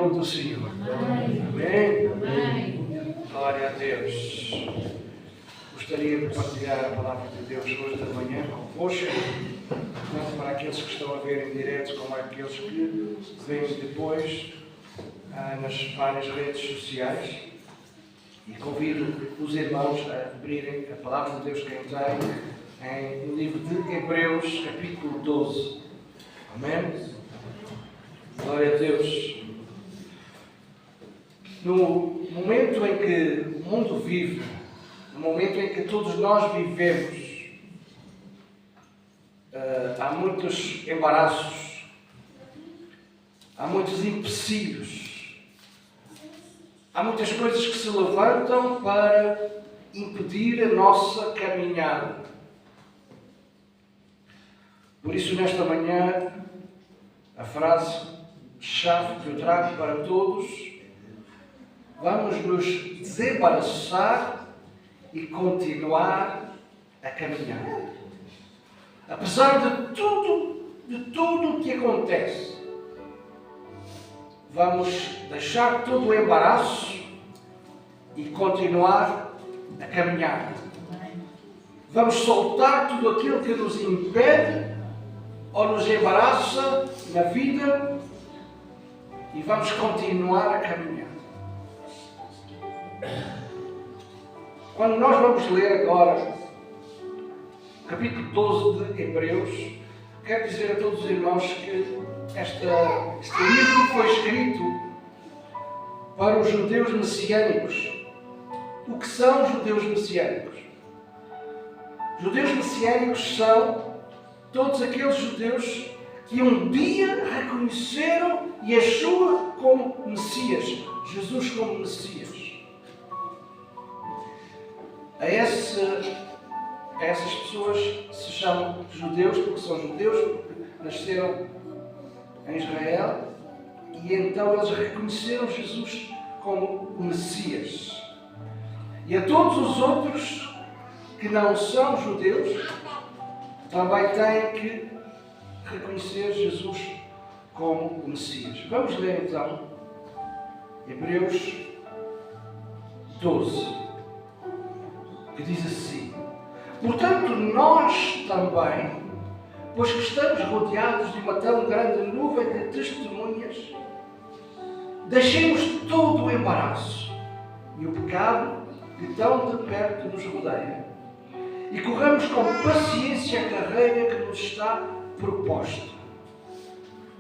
nome do Senhor. Amém? Amém. Glória a Deus. Gostaria de partilhar a palavra de Deus hoje da manhã convosco, tanto para aqueles que estão a ver em direto como aqueles que veem depois nas várias redes sociais. E convido os irmãos a abrirem a palavra de Deus que tem no livro de Hebreus, capítulo 12. Amém? Glória a Deus. No momento em que o mundo vive, no momento em que todos nós vivemos, há muitos embaraços, há muitos empecilhos, há muitas coisas que se levantam para impedir a nossa caminhada. Por isso, nesta manhã, a frase-chave que eu trago para todos: vamos nos desembaraçar e continuar a caminhar. Apesar de tudo o que acontece, vamos deixar todo o embaraço e continuar a caminhar. Vamos soltar tudo aquilo que nos impede ou nos embaraça na vida e vamos continuar a caminhar. Quando nós vamos ler agora o capítulo 12 de Hebreus, quero dizer a todos os irmãos que este livro foi escrito para os judeus messiânicos. O que são judeus messiânicos? Judeus messiânicos são todos aqueles judeus que um dia reconheceram Yeshua como Messias, Jesus como Messias. A essas pessoas se chamam judeus porque são judeus, porque nasceram em Israel, e então eles reconheceram Jesus como o Messias. E a todos os outros que não são judeus também têm que reconhecer Jesus como o Messias. Vamos ler então Hebreus 12, que diz assim: portanto, nós também, pois que estamos rodeados de uma tão grande nuvem de testemunhas, deixemos todo o embaraço e o pecado que tão de perto nos rodeia e corramos com paciência a carreira que nos está proposta,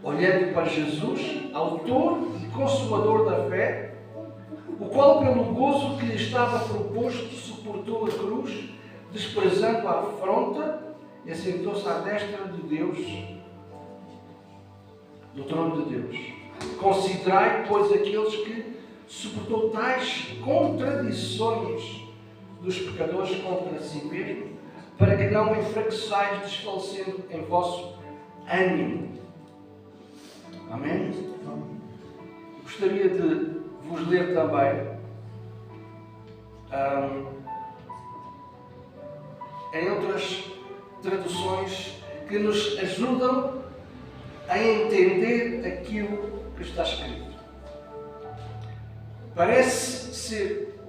olhando para Jesus, autor e consumador da fé, o qual, pelo gozo que lhe estava proposto, suportou a cruz, desprezando a afronta, e assentou-se à destra de Deus, do trono de Deus. Considerai, pois, aqueles que suportou tais contradições dos pecadores contra si mesmo, para que não enfraqueçais, desfalecendo em vosso ânimo. Amém? Gostaria de vos ler também em outras traduções que nos ajudam a entender aquilo que está escrito. Parece ser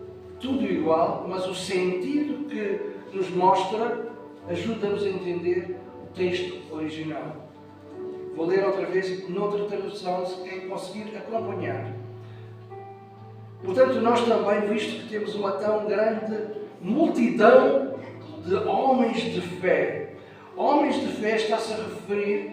tudo igual, mas o sentido que nos mostra ajuda-nos a entender o texto original. Vou ler outra vez noutra tradução, se quem conseguir acompanhar. Portanto, nós também, visto que temos uma tão grande multidão de homens de fé. Homens de fé está-se a referir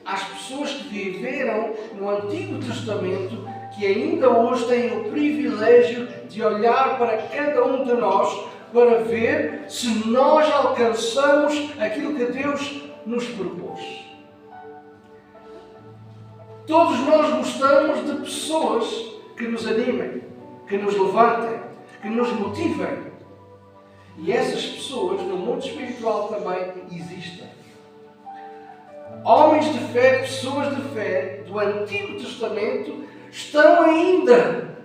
às pessoas que viveram no Antigo Testamento, que ainda hoje têm o privilégio de olhar para cada um de nós para ver se nós alcançamos aquilo que Deus nos propôs. Todos nós gostamos de pessoas que nos animem, que nos levantem, que nos motivem. E essas pessoas no mundo espiritual também existem. Homens de fé, pessoas de fé do Antigo Testamento estão ainda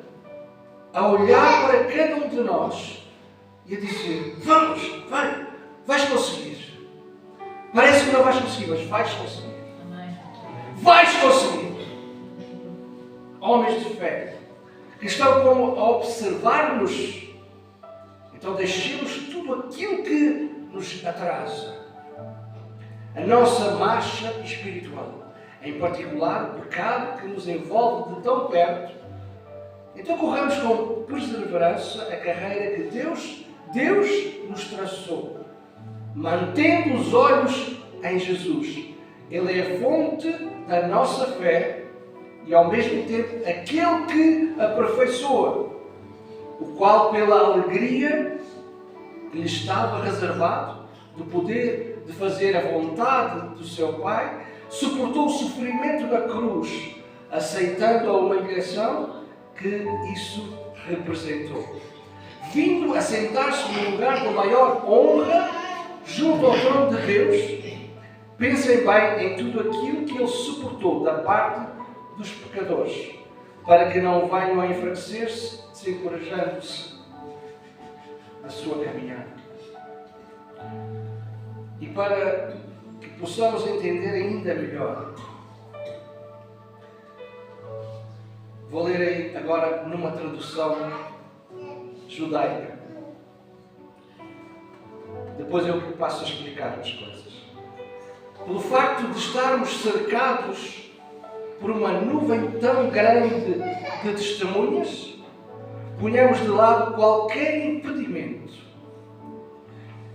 a olhar para cada um de nós e a dizer: vamos, vais conseguir. Parece que não vais conseguir, mas vais conseguir. Vais conseguir. homens de fé, que estão como a observar-nos. Então deixemos tudo aquilo que nos atrasa. A nossa marcha espiritual, em particular o pecado que nos envolve de tão perto. Então corramos com perseverança a carreira que Deus nos traçou, mantendo os olhos em Jesus. Ele é a fonte da nossa fé e ao mesmo tempo aquele que aperfeiçoa, o qual pela alegria que lhe estava reservado do poder de fazer a vontade do seu Pai, suportou o sofrimento da cruz, aceitando a humilhação que isso representou, vindo a sentar-se no lugar de maior honra junto ao trono de Deus. Pensem bem em tudo aquilo que ele suportou da parte dos pecadores, para que não venham a enfraquecer-se, desencorajando-se da sua caminhada. E para que possamos entender ainda melhor, vou ler aí agora numa tradução judaica. Depois eu passo a explicar as coisas. Pelo facto de estarmos cercados por uma nuvem tão grande de testemunhas, ponhamos de lado qualquer impedimento.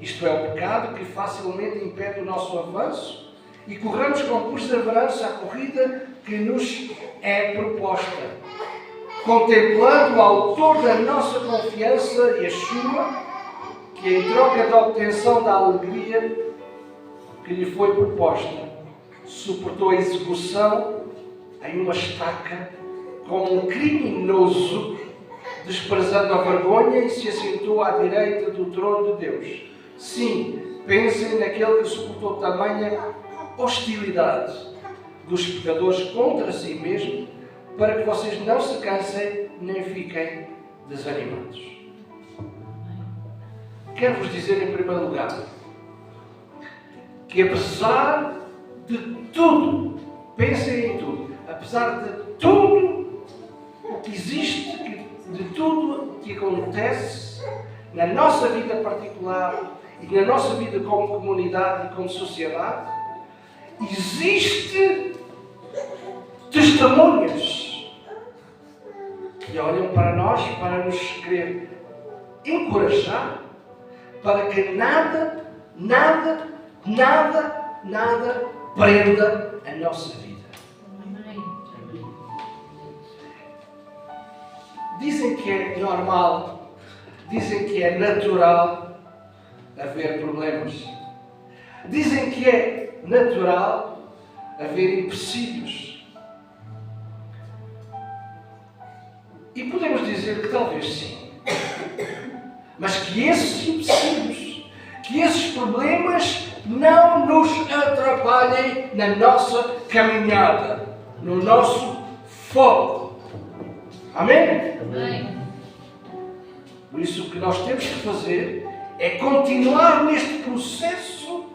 Isto é, o pecado que facilmente impede o nosso avanço, e corramos com perseverança a corrida que nos é proposta, contemplando o autor da nossa confiança, Yeshua, que em troca da obtenção da alegria que lhe foi proposta, suportou a execução em uma estaca como um criminoso, desprezando a vergonha, e se assentou à direita do trono de Deus. Sim, pensem naquele que suportou tamanha hostilidade dos pecadores contra si mesmo, para que vocês não se cansem nem fiquem desanimados. Quero-vos dizer, em primeiro lugar, que apesar de tudo, pensem em tudo, apesar de tudo o que existe, de tudo o que acontece na nossa vida particular e na nossa vida como comunidade e como sociedade, existe testemunhas que olham para nós para nos querer encorajar, para que nada prenda a nossa vida. Dizem que é normal, dizem que é natural haver problemas. Dizem que é natural haver empecilhos. E podemos dizer que talvez sim. Mas que esses empecilhos, que esses problemas não nos atrapalhem na nossa caminhada, no nosso foco. Amém? Amém. Por isso, o que nós temos que fazer é continuar neste processo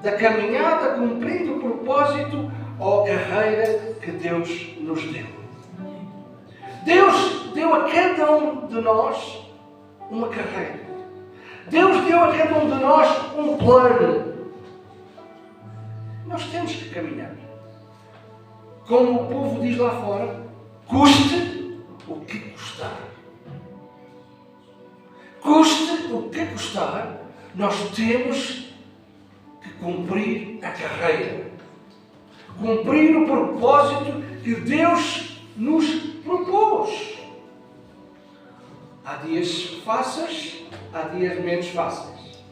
da caminhada, cumprindo o propósito ou a carreira que Deus nos deu. Deus deu a cada um de nós uma carreira. Deus deu a cada um de nós um plano. Nós temos que caminhar. Como o povo diz lá fora, custe o que custar. Custe o que custar, nós temos que cumprir a carreira. Cumprir o propósito que Deus nos propôs. Há dias fáceis, há dias menos fáceis.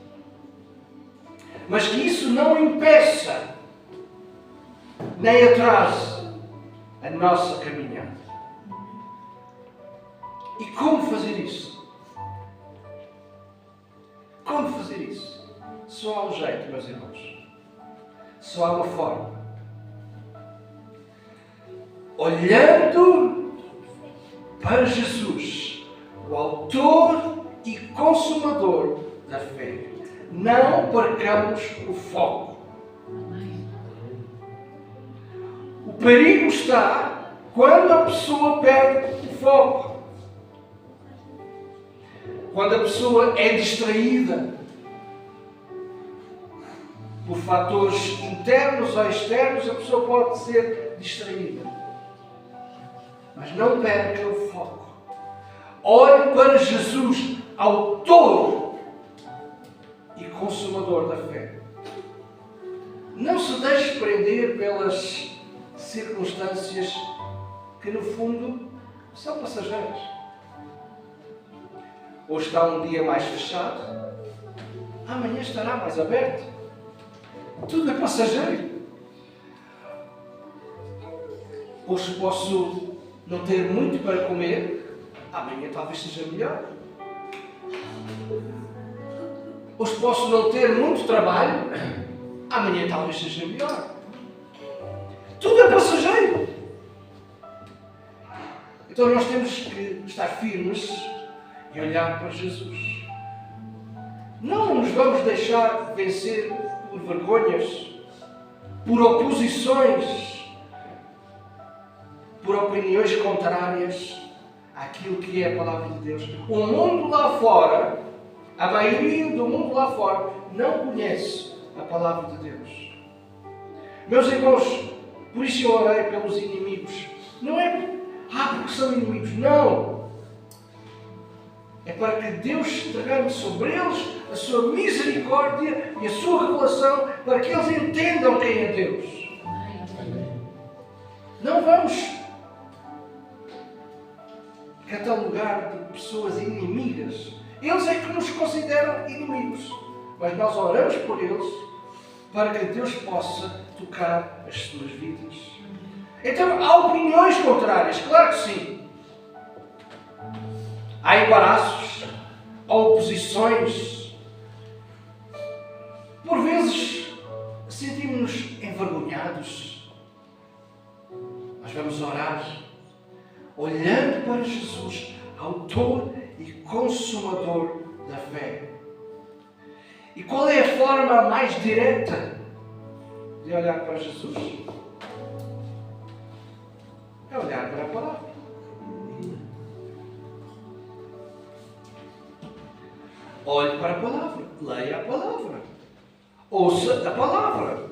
Mas que isso não impeça, nem atrase a nossa caminhada. E como fazer isso? Como fazer isso? Só há um jeito, meus irmãos. Só há uma forma. Olhando para Jesus, o autor e consumador da fé. Não percamos o foco. O perigo está Quando a pessoa perde o foco, quando a pessoa é distraída por fatores internos ou externos, a pessoa pode ser distraída. Mas não perca o foco. Olhe para Jesus, autor e consumador da fé. Não se deixe prender pelas circunstâncias que, no fundo, são passageiras. Hoje está um dia mais fechado, amanhã estará mais aberto. Tudo é passageiro. Hoje posso não ter muito para comer, amanhã talvez seja melhor. Hoje posso não ter muito trabalho, amanhã talvez seja melhor. Tudo é passageiro. Então nós temos que estar firmes e olhar para Jesus. Não nos vamos deixar vencer por vergonhas, por oposições, por opiniões contrárias àquilo que é a palavra de Deus. O mundo lá fora, a maioria do mundo lá fora, não conhece a palavra de Deus. Meus irmãos, por isso eu orei pelos inimigos. Não é porque são inimigos, não. É para que Deus derrame sobre eles a sua misericórdia e a sua revelação, para que eles entendam quem é Deus. Não vamos catalogar de pessoas inimigas. Eles é que nos consideram inimigos. Mas nós oramos por eles para que Deus possa tocar as suas vidas. Então, há opiniões contrárias, claro que sim. Há embaraços, há oposições. Por vezes, sentimos-nos envergonhados. Mas vamos orar, olhando para Jesus, autor e consumador da fé. E qual é a forma mais direta de olhar para Jesus? É olhar para a palavra. Olhe para a palavra, leia a palavra, ouça a palavra.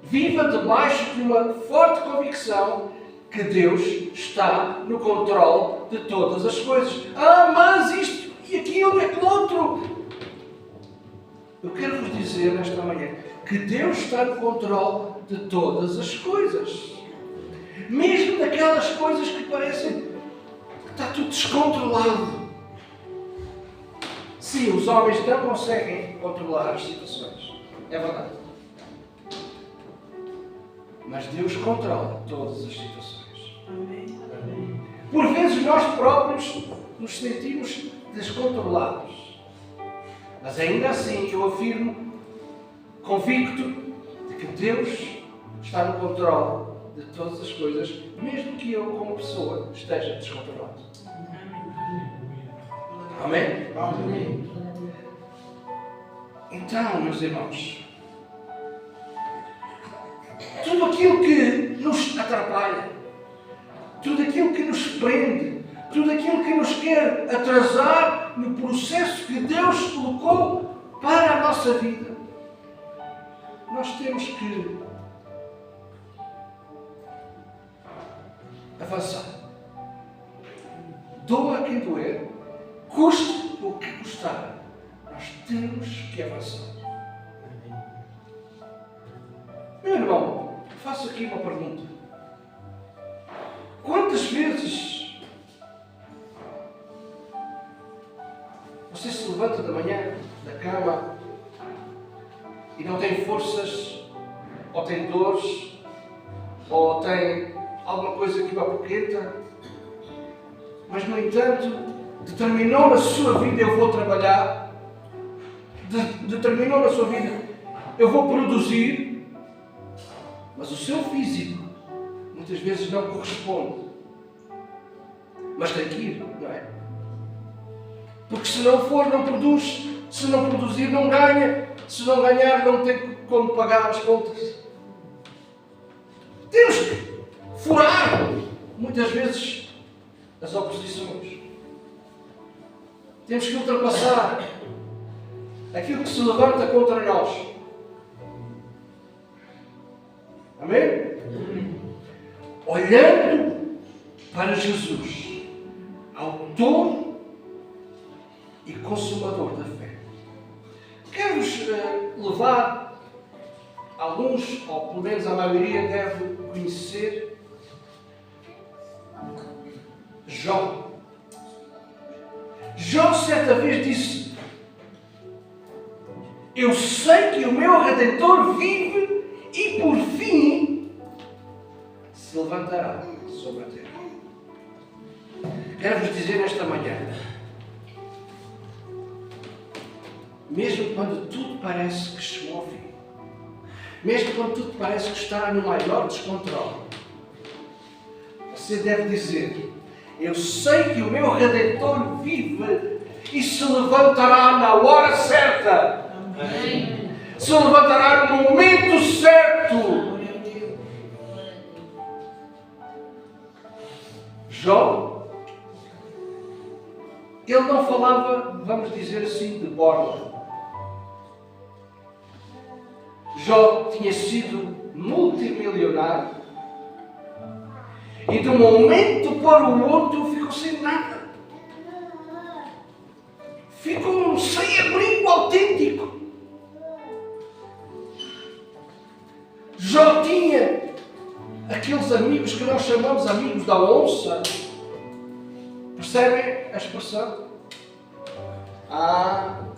Viva debaixo de uma forte convicção que Deus está no controle de todas as coisas. Mas isto e aquilo e aquilo outro. Eu quero vos dizer nesta manhã que Deus está no controle de todas as coisas. Mesmo daquelas coisas que parecem que está tudo descontrolado. Sim, os homens não conseguem controlar as situações. É verdade. Mas Deus controla todas as situações. Amém. Por vezes nós próprios nos sentimos descontrolados. Mas ainda assim eu afirmo, convicto, de que Deus está no controle de todas as coisas, mesmo que eu, como pessoa, esteja descontrolado. Amém? Amém. Então, meus irmãos, tudo aquilo que nos atrapalha, tudo aquilo que nos prende, tudo aquilo que nos quer atrasar no processo que Deus colocou para a nossa vida, nós temos que avançar. Doa quem doer, custe o que custar, nós temos que avançar. Meu irmão, faço aqui uma pergunta. Quantas vezes você se levanta da manhã da cama e não tem forças, ou tem dores, ou tem alguma coisa que o apoquenta, mas no entanto determinou na sua vida: eu vou trabalhar, determinou na sua vida: eu vou produzir, mas o seu físico muitas vezes não corresponde. Mas tem que ir, não é? Porque se não for, não produz. Se não produzir, não ganha. Se não ganhar, não tem como pagar as contas. temos que furar, muitas vezes, as oposições. Temos que ultrapassar aquilo que se levanta contra nós. Amém? Olhando para Jesus, autor e consumador da fé. Quero-vos levar, alguns, ou pelo menos a maioria, deve conhecer Jó. Jó certa vez disse: eu sei que o meu Redentor vive e por fim se levantará sobre a terra. Quero-vos dizer esta manhã, mesmo quando tudo parece que chegou ao fim, mesmo quando tudo parece que está no maior descontrole, você deve dizer: eu sei que o meu Redentor vive e se levantará na hora certa. Amém. Se levantará no momento certo. Jó, ele não falava, vamos dizer assim, de borla. Jó tinha sido multimilionário e de um momento para o outro ficou sem nada. Ficou sem abrigo autêntico. Jó tinha aqueles amigos que nós chamamos amigos da onça. Percebem a expressão?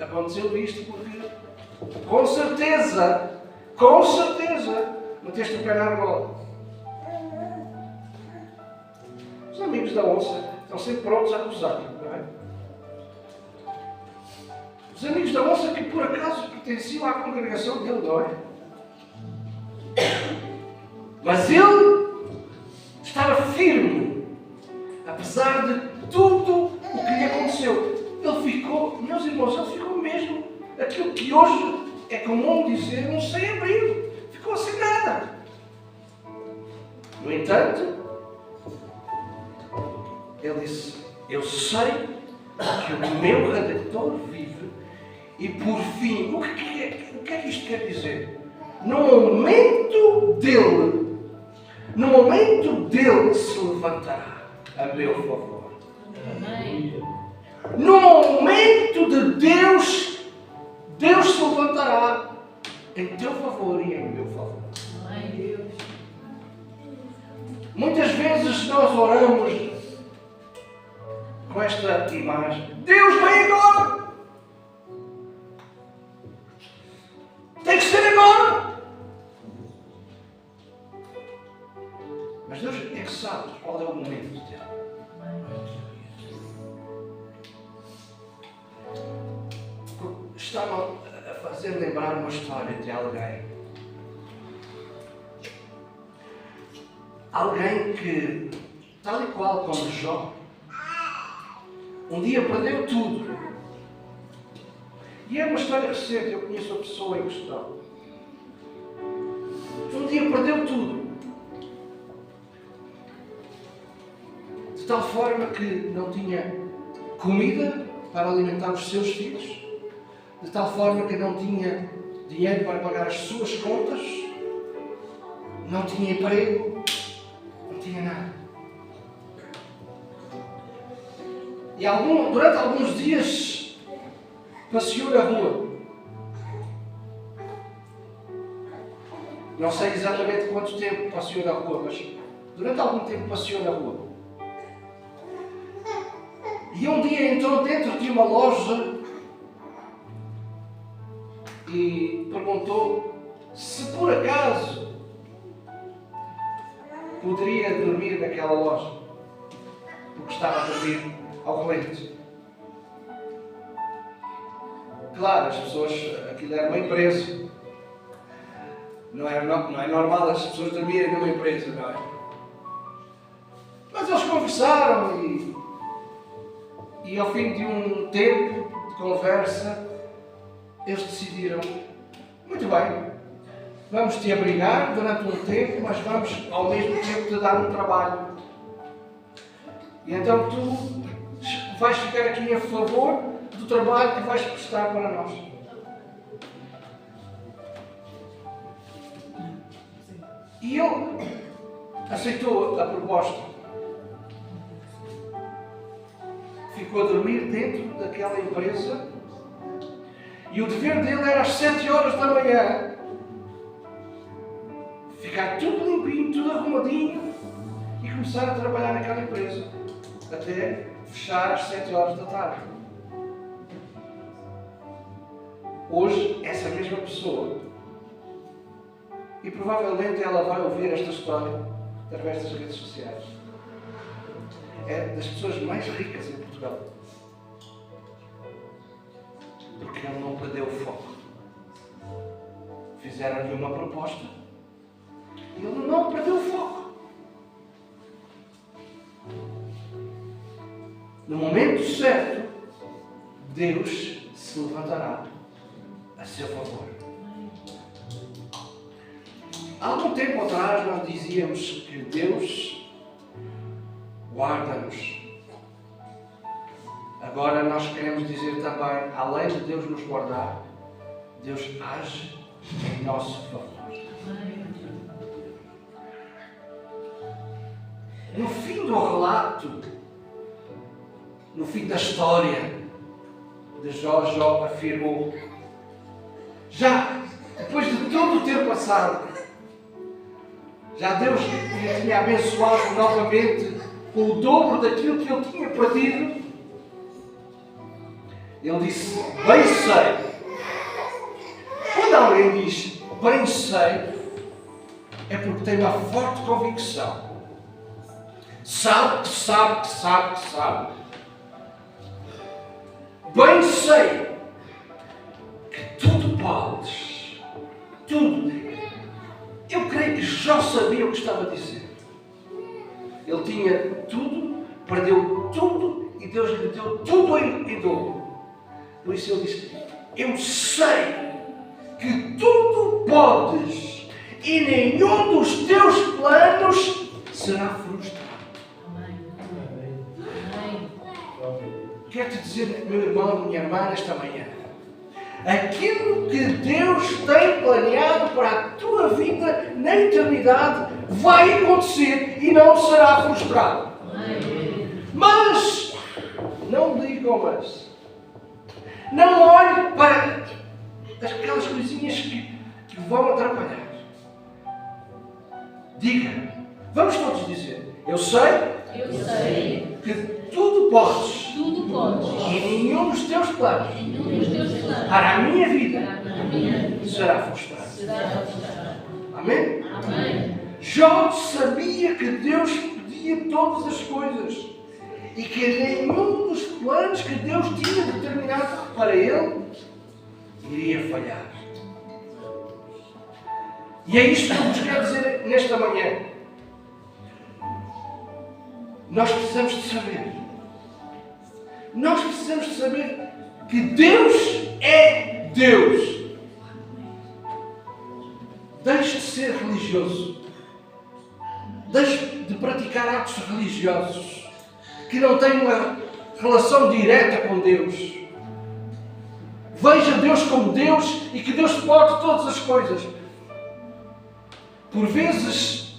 Aconteceu isto porque com certeza, meteste o pé na argola. Os amigos da onça estão sempre prontos a acusar, não é? Os amigos da onça que por acaso pertenciam à congregação dele, não é? Mas ele estava firme, apesar de tudo o que lhe aconteceu. Ele ficou, meus irmãos, ele ficou mesmo aquilo que hoje é comum dizer um sem-abrigo. Ficou sem nada. No entanto, ele disse: eu sei que o meu Redentor vive e por fim, o que é que isto quer dizer? No momento dele se levantará a meu favor. Amém. No momento de Deus se levantará em teu favor e em meu favor. Amém. Muitas vezes nós oramos com esta imagem: Deus vem agora! Tem que ser agora! Mas Deus é que sabe qual é o momento dele. Está-me a fazer lembrar uma história de alguém que, tal e qual como Jó, um dia perdeu tudo. E é uma história recente, eu conheço a pessoa em questão. Um dia perdeu tudo. De tal forma que não tinha comida para alimentar os seus filhos, de tal forma que não tinha dinheiro para pagar as suas contas, não tinha emprego, não tinha nada. E durante alguns dias passeou na rua. Não sei exatamente quanto tempo passeou na rua, mas durante algum tempo passeou na rua. E um dia entrou dentro de uma loja e perguntou se por acaso poderia dormir naquela loja, porque estava a dormir ao relento. Claro, as pessoas, aquilo era uma empresa. Não é normal as pessoas dormirem numa empresa, não é? Mas eles conversaram e ao fim de um tempo de conversa, eles decidiram: muito bem, vamos te abrigar durante um tempo, mas vamos ao mesmo tempo te dar um trabalho. E então tu vais ficar aqui a favor do trabalho que vais prestar para nós. E ele aceitou a proposta. Ficou a dormir dentro daquela empresa e o dever dele era às 7 horas da manhã ficar tudo limpinho, tudo arrumadinho e começar a trabalhar naquela empresa até fechar às 7 horas da tarde. Hoje, essa mesma pessoa, e provavelmente ela vai ouvir esta história através das redes sociais, é das pessoas mais ricas em Portugal. Porque ele não perdeu o foco. Fizeram-lhe uma proposta e ele não perdeu o foco. No momento certo, Deus se levantará a seu favor. Há algum tempo atrás nós dizíamos que Deus guarda-nos. Agora nós queremos dizer também, além de Deus nos guardar, Deus age em nosso favor. No fim do relato, no fim da história de Jó afirmou: já depois de todo o ter passado, já Deus lhe tinha abençoado novamente com o dobro daquilo que ele tinha perdido. Ele disse: bem sei. Quando alguém diz bem sei, é porque tem uma forte convicção. Sabe que sabe que sabe que sabe. Bem sei que tudo podes. Tudo. Eu creio que Jó sabia o que estava a dizer. Ele tinha tudo, perdeu tudo e Deus lhe deu tudo em dobro. Por isso ele disse: eu sei que tudo podes e nenhum dos teus planos será frustrado. Quero-te dizer, meu irmão, minha irmã, nesta manhã, aquilo que Deus tem planeado para a tua vida na eternidade vai acontecer e não será frustrado. Mas, não digam mas. Não olhe para aquelas coisinhas que vão atrapalhar. Diga, vamos todos dizer: eu sei que tudo podes. E nenhum dos teus planos para a minha vida será frustrado. Amém? Jó sabia que Deus podia todas as coisas e que nenhum dos planos que Deus tinha determinado para ele iria falhar. E é isto que eu vos quero dizer nesta manhã. Nós precisamos de saber. Nós precisamos de saber que Deus é Deus. Deixe de ser religioso. Deixe de praticar atos religiosos que não têm uma relação direta com Deus. Veja Deus como Deus e que Deus pode todas as coisas. Por vezes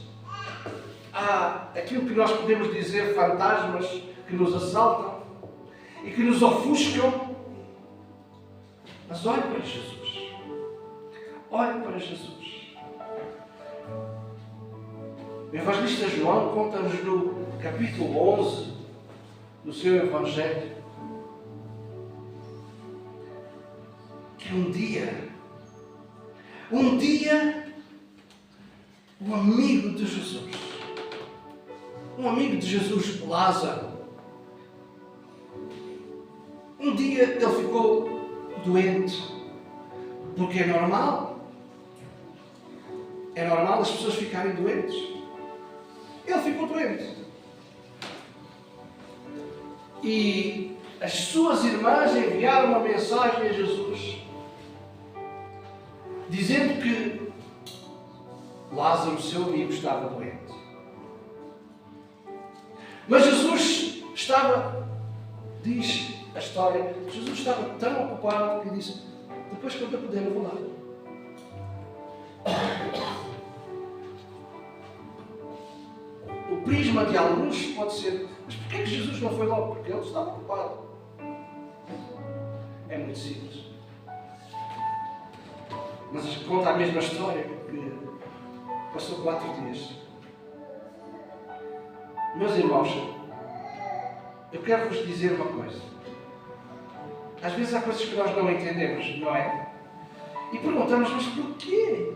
há aquilo que nós podemos dizer fantasmas que nos assaltam e que nos ofuscam. Mas olhe para Jesus. Olhe para Jesus. O evangelista João conta-nos no capítulo 11 do seu Evangelho que um dia o amigo de Jesus, Lázaro, um dia ele ficou doente, porque é normal as pessoas ficarem doentes. Ele ficou doente. E as suas irmãs enviaram uma mensagem a Jesus, dizendo que Lázaro, seu amigo, estava doente. Mas Jesus estava, diz a história, Jesus estava tão ocupado que disse: depois, quando eu puder, eu vou lá. O prisma de alguns pode ser: mas porquê que Jesus não foi logo? Porque ele estava ocupado. É muito simples. Mas conta a mesma história que passou 4 dias. Meus irmãos, eu quero vos dizer uma coisa. Às vezes há coisas que nós não entendemos, não é? E perguntamos: mas porquê?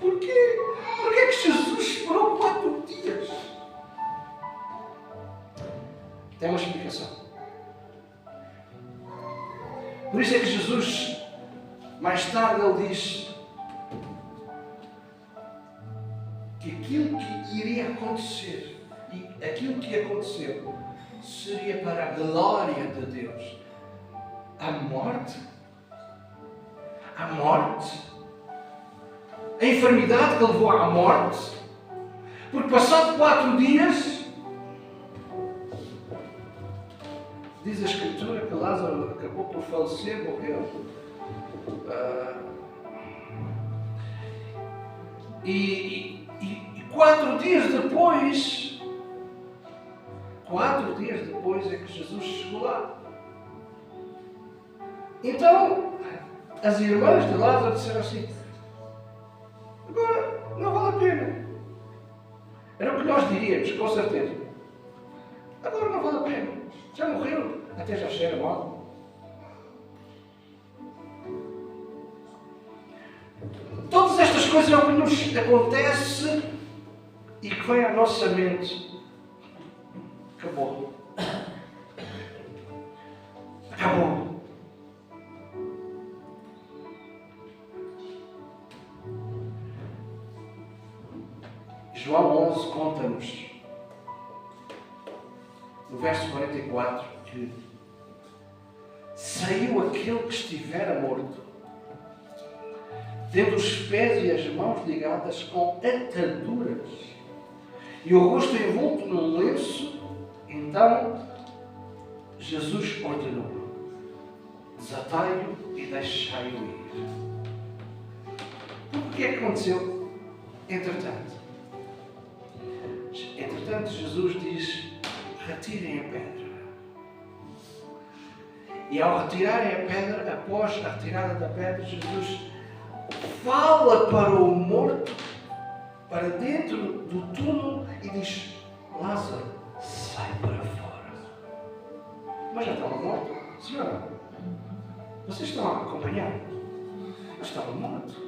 Porquê? Porquê que Jesus esperou 4 dias? Tem uma explicação. Por isso é que Jesus, mais tarde, ele diz que aquilo que iria acontecer e aquilo que aconteceu seria para a glória de Deus. A morte, a enfermidade que levou à morte, porque passado 4 dias, diz a Escritura que Lázaro acabou por falecer, morreu. E 4 dias depois, 4 dias depois é que Jesus chegou lá. Então, as irmãs de Lázaro disseram assim: agora não vale a pena. Era o que nós diríamos, com certeza. Agora não vale a pena. Já morreu, até já cheira mal. Todas estas coisas é o que nos acontece e que vem à nossa mente. Acabou. Acabou. João 11 conta-nos, no verso 44, que saiu aquele que estivera morto, tendo os pés e as mãos ligadas com ataduras e o rosto envolto num lenço. Então Jesus ordenou: desatai-o e deixai-o ir. O que é que aconteceu? Entretanto, Jesus diz: retirem a pedra. E ao retirarem a pedra, após a retirada da pedra, Jesus fala para o morto, para dentro do túmulo, e diz: Lázaro, sai para fora. Mas já estava morto. Senhora, vocês estão a acompanhar? Mas estava morto.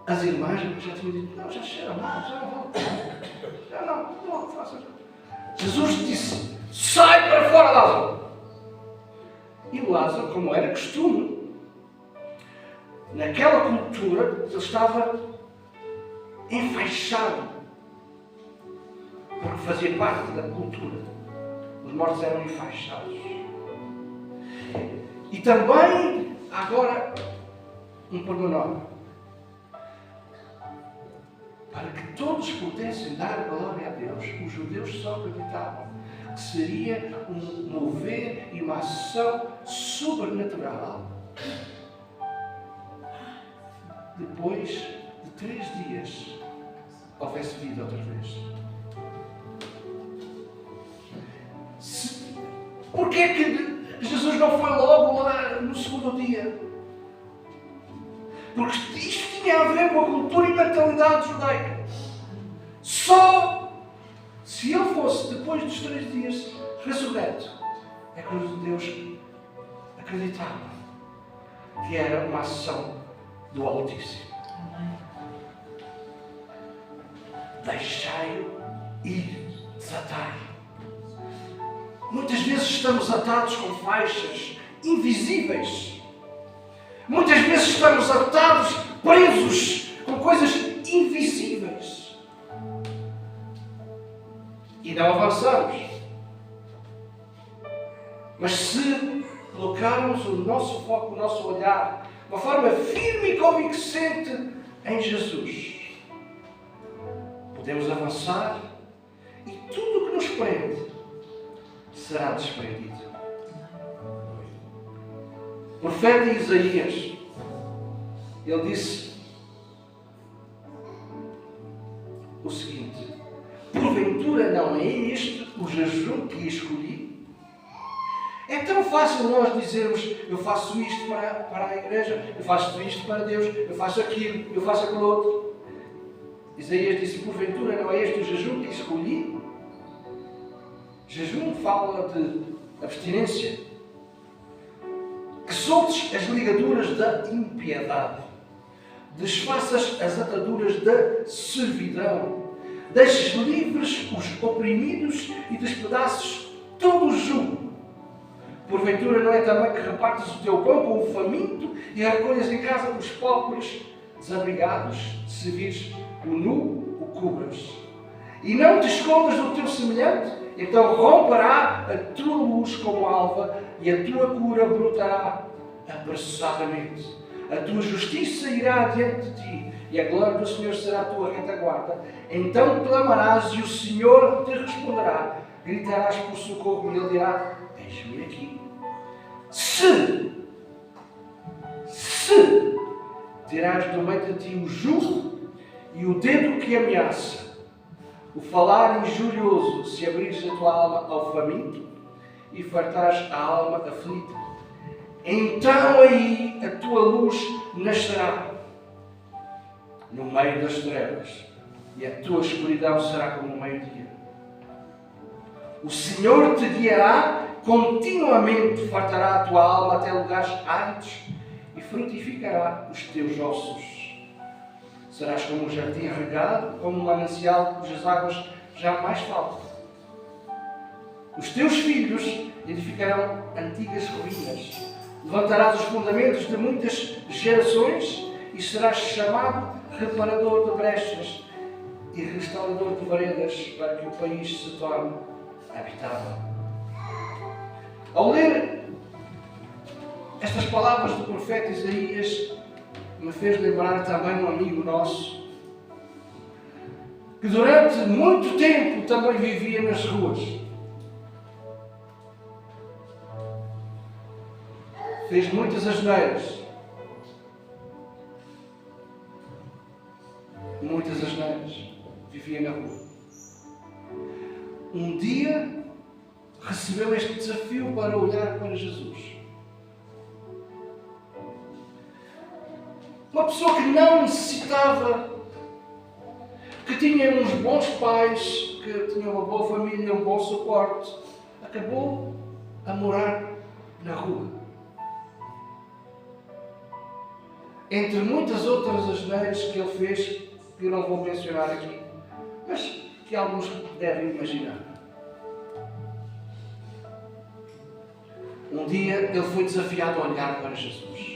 As irmãs já tinham dito: não, já cheira mal, já não volta. Já não faça. Jesus disse: sai para fora, Lázaro. E o Lázaro, como era costume, naquela cultura, ele estava enfaixado, porque fazia parte da cultura. Os mortos eram enfaixados. E também, agora, um pormenor. Para que todos pudessem dar glória a Deus, os judeus só acreditavam que seria um mover e uma ação sobrenatural. Depois de 3 dias, houvesse vida outra vez. Porquê é que Jesus não foi logo lá no segundo dia? Porque isto tinha a ver com a cultura e mentalidade judaica. Só se ele fosse, depois dos 3 dias, ressurreto, é que os judeus acreditavam que era uma ação do Altíssimo. Deixai-o ir, desatai-o. Muitas vezes estamos atados com faixas invisíveis. Muitas vezes estamos atados, presos com coisas invisíveis. E não avançamos. Mas se colocarmos o nosso foco, o nosso olhar uma forma firme e convincente em Jesus, podemos avançar e tudo o que nos prende será desprendido. O profeta Isaías, ele disse o seguinte: porventura não é este o jejum que escolhi? É tão fácil nós dizermos: eu faço isto para a igreja, eu faço isto para Deus, eu faço aquilo, eu faço aquilo outro. Isaías disse: porventura não é este o jejum que escolhi? Jejum fala de abstinência. Que soltes as ligaduras da impiedade, desfaças as ataduras da servidão, deixes livres os oprimidos e despedaços todo o jugo. Porventura não é também que repartes o teu pão com o faminto e recolhas em casa os pobres desabrigados, se vires o nu, o cubras. E não te escondas do teu semelhante? Então romperá a tua luz como alva e a tua cura brotará apressadamente. A tua justiça irá adiante de ti e a glória do Senhor será a tua retaguarda. Então clamarás e o Senhor te responderá. Gritarás por socorro e Ele dirá: eis-me aqui. Se tirás do meio de ti o jugo e o dedo que ameaça, o falar injurioso, se abrires a tua alma ao faminto e fartares a alma aflita, então aí a tua luz nascerá no meio das trevas e a tua escuridão será como o meio-dia. O Senhor te guiará continuamente, fartará a tua alma até lugares áridos e frutificará os teus ossos. Serás como um jardim regado, como um manancial cujas águas jamais faltam. Os teus filhos edificarão antigas ruínas. Levantarás os fundamentos de muitas gerações e serás chamado reparador de brechas e restaurador de veredas para que o país se torne habitável. Ao ler estas palavras do profeta Isaías, me fez lembrar também um amigo nosso que durante muito tempo também vivia nas ruas. Fez muitas asneiras. Muitas asneiras. Vivia na rua. Um dia recebeu este desafio para olhar para Jesus. Uma pessoa que não necessitava, que tinha uns bons pais, que tinha uma boa família, um bom suporte, acabou a morar na rua. Entre muitas outras asneiras que ele fez, que eu não vou mencionar aqui, mas que alguns devem imaginar. Um dia ele foi desafiado a olhar para Jesus.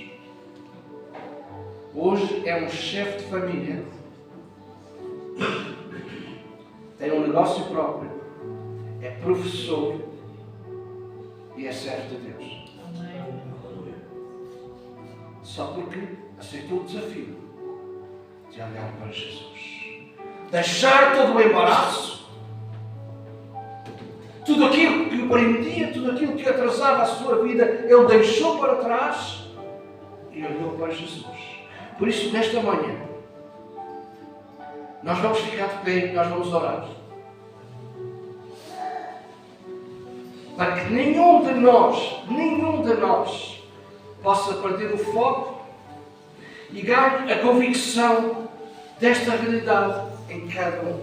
Hoje é um chefe de família, tem um negócio próprio, é professor e é servo de Deus. Só porque aceitou o desafio de olhar para Jesus. Deixar todo o embaraço, tudo aquilo que o prendia, tudo aquilo que atrasava a sua vida, ele deixou para trás e olhou para Jesus. Por isso, nesta manhã, nós vamos ficar de pé e nós vamos orar. Para que nenhum de nós possa perder o foco e ganhe a convicção desta realidade em cada um.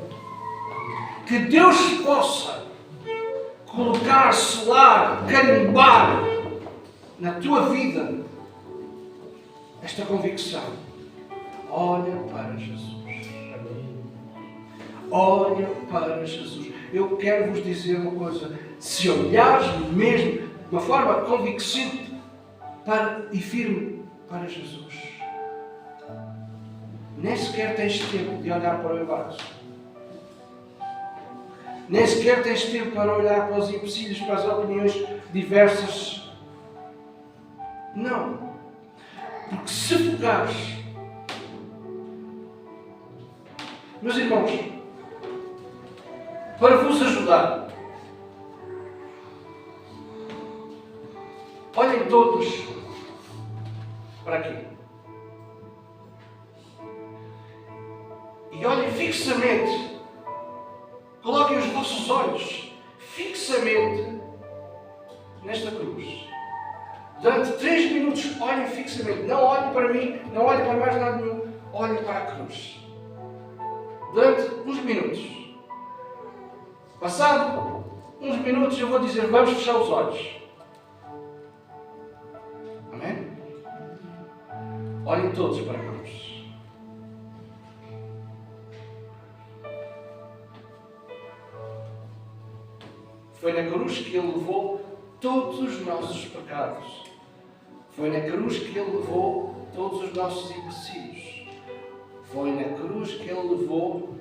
Que Deus possa colocar, selar, carimbar na tua vida esta convicção. Olha para Jesus. Olha para Jesus. Eu quero vos dizer uma coisa. Se olhares mesmo de uma forma convincente e firme para Jesus, nem sequer tens tempo de olhar para o embaraço. Nem sequer tens tempo para olhar para os empecilhos, para as opiniões diversas. Não. Porque se tocares. Meus irmãos, para vos ajudar, olhem todos para aqui. E olhem fixamente, coloquem os vossos olhos fixamente nesta cruz. Durante 3 minutos, olhem fixamente. Não olhem para mim, não olhem para mais nada nenhum. Olhem para a cruz. Durante uns minutos. Passado uns minutos, eu vou dizer, vamos fechar os olhos. Amém? Olhem todos para a cruz. Foi na cruz que Ele levou todos os nossos pecados. Foi na cruz que Ele levou todos os nossos empecilhos. Foi na cruz que Ele levou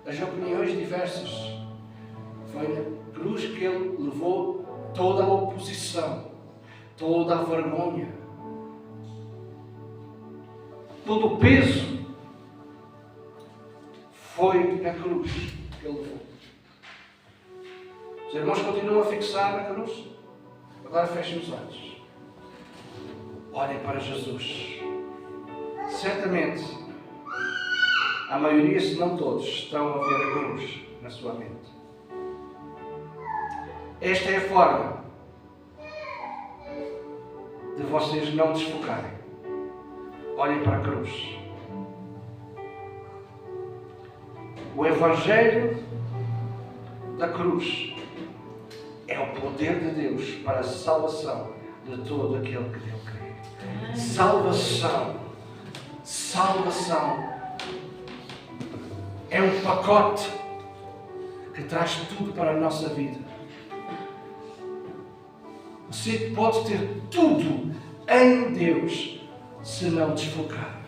as opiniões diversas. Foi na cruz que Ele levou toda a oposição, toda a vergonha, todo o peso. Foi na cruz que Ele levou. Os irmãos continuam a fixar na cruz? Agora fechem os olhos. Olhem para Jesus. Certamente, a maioria, se não todos, estão a ver a cruz na sua mente. Esta é a forma de vocês não desfocarem. Olhem para a cruz. O Evangelho da cruz é o poder de Deus para a salvação de todo aquele que nele crê. Salvação. Salvação. É um pacote que traz tudo para a nossa vida. Você pode ter tudo em Deus se não desfocar.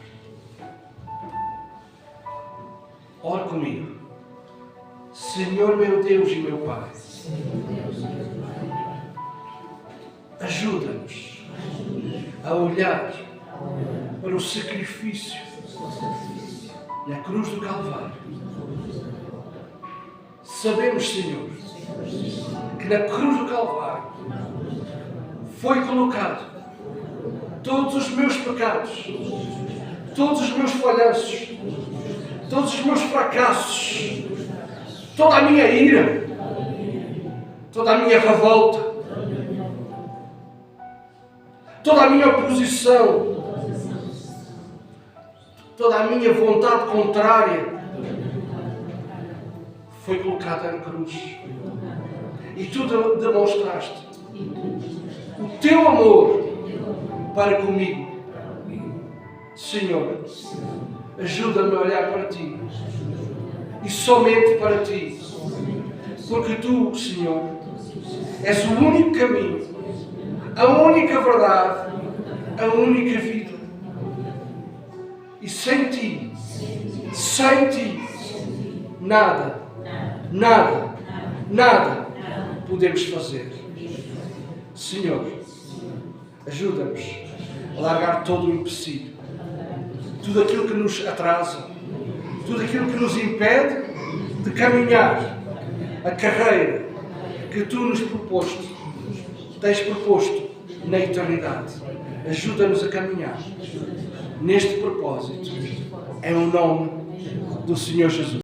Ore comigo. Senhor meu Deus e meu Pai, ajuda-nos a olhar para o sacrifício na cruz do Calvário. Sabemos, Senhor, que na cruz do Calvário foi colocado todos os meus pecados, todos os meus falhanços, todos os meus fracassos, toda a minha ira, toda a minha revolta, toda a minha oposição, toda a minha vontade contrária foi colocada na cruz. E tu demonstraste o teu amor para comigo. Senhor, ajuda-me a olhar para ti e somente para ti, porque tu, Senhor, és o único caminho, a única verdade, a única vida. E sem ti, nada podemos fazer. Senhor, ajuda-nos a largar todo o empecilho, tudo aquilo que nos atrasa, tudo aquilo que nos impede de caminhar a carreira que tu nos tens proposto na eternidade. Ajuda-nos a caminhar neste propósito, em nome do Senhor Jesus.